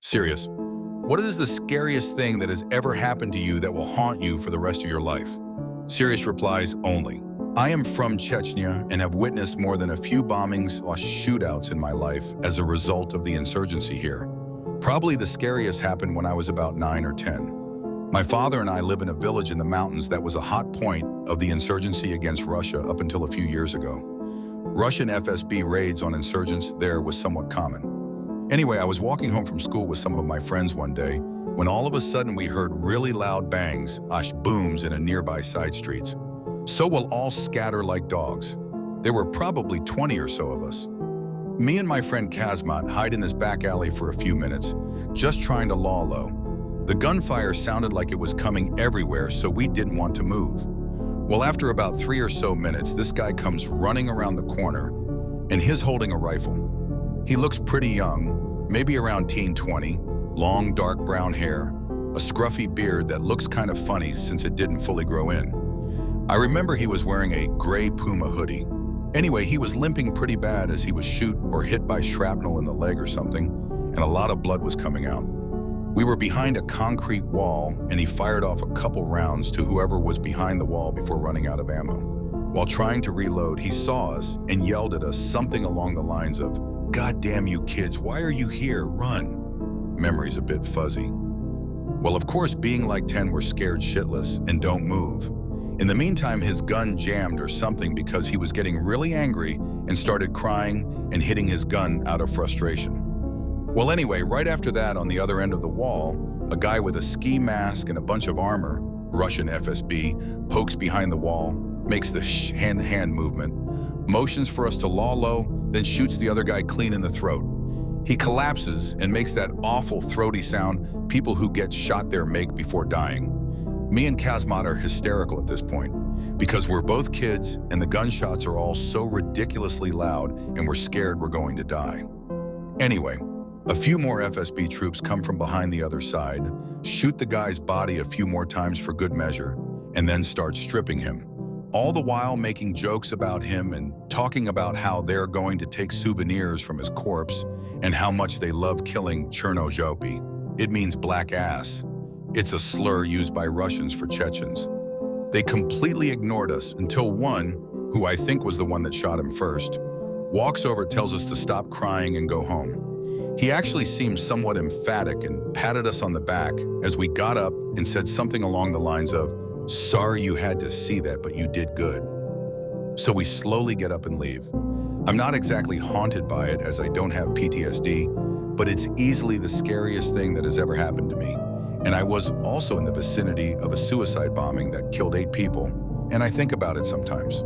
Serious. What is the scariest thing that has ever happened to you that will haunt you for the rest of your life? Serious replies only. I am from Chechnya and have witnessed more than a few bombings or shootouts in my life as a result of the insurgency here. Probably the scariest happened when I was about 9 or 10. My father and I live in a village in the mountains that was a hot point of the insurgency against Russia up until a few years ago. Russian FSB raids on insurgents there was somewhat common. Anyway, I was walking home from school with some of my friends one day when all of a sudden we heard really loud bangs, booms in a nearby side streets. So we'll all scatter like dogs. There were probably 20 or so of us. Me and my friend Kazmat hide in this back alley for a few minutes, just trying to lie low. The gunfire sounded like it was coming everywhere, so we didn't want to move. Well, after about 3 or so minutes, this guy comes running around the corner, and he's holding a rifle. He looks pretty young, maybe around teen 20, long dark brown hair, a scruffy beard that looks kind of funny since it didn't fully grow in. I remember he was wearing a gray Puma hoodie. Anyway, he was limping pretty bad as he was shot or hit by shrapnel in the leg or something, and a lot of blood was coming out. We were behind a concrete wall, and he fired off a couple rounds to whoever was behind the wall before running out of ammo. While trying to reload, he saw us and yelled at us something along the lines of, "God damn you kids, why are you here? Run." Memory's a bit fuzzy. Well, of course, being like 10, we're scared shitless and don't move. In the meantime, his gun jammed or something because he was getting really angry and started crying and hitting his gun out of frustration. Well, anyway, right after that, on the other end of the wall, a guy with a ski mask and a bunch of armor, Russian FSB, pokes behind the wall, makes the hand-to-hand movement, motions for us to lie low, then shoots the other guy clean in the throat. He collapses and makes that awful throaty sound people who get shot there make before dying. Me and Kazmat are hysterical at this point because we're both kids and the gunshots are all so ridiculously loud and we're scared we're going to die. Anyway, a few more FSB troops come from behind the other side, shoot the guy's body a few more times for good measure, and then start stripping him. All the while making jokes about him and talking about how they're going to take souvenirs from his corpse and how much they love killing Chernozhopi. It means black ass. It's a slur used by Russians for Chechens. They completely ignored us until one, who I think was the one that shot him first, walks over, tells us to stop crying and go home. He actually seemed somewhat emphatic and patted us on the back as we got up and said something along the lines of, "Sorry you had to see that, but you did good." So we slowly get up and leave. I'm not exactly haunted by it as I don't have PTSD, but it's easily the scariest thing that has ever happened to me. And I was also in the vicinity of a suicide bombing that killed 8 people, and I think about it sometimes.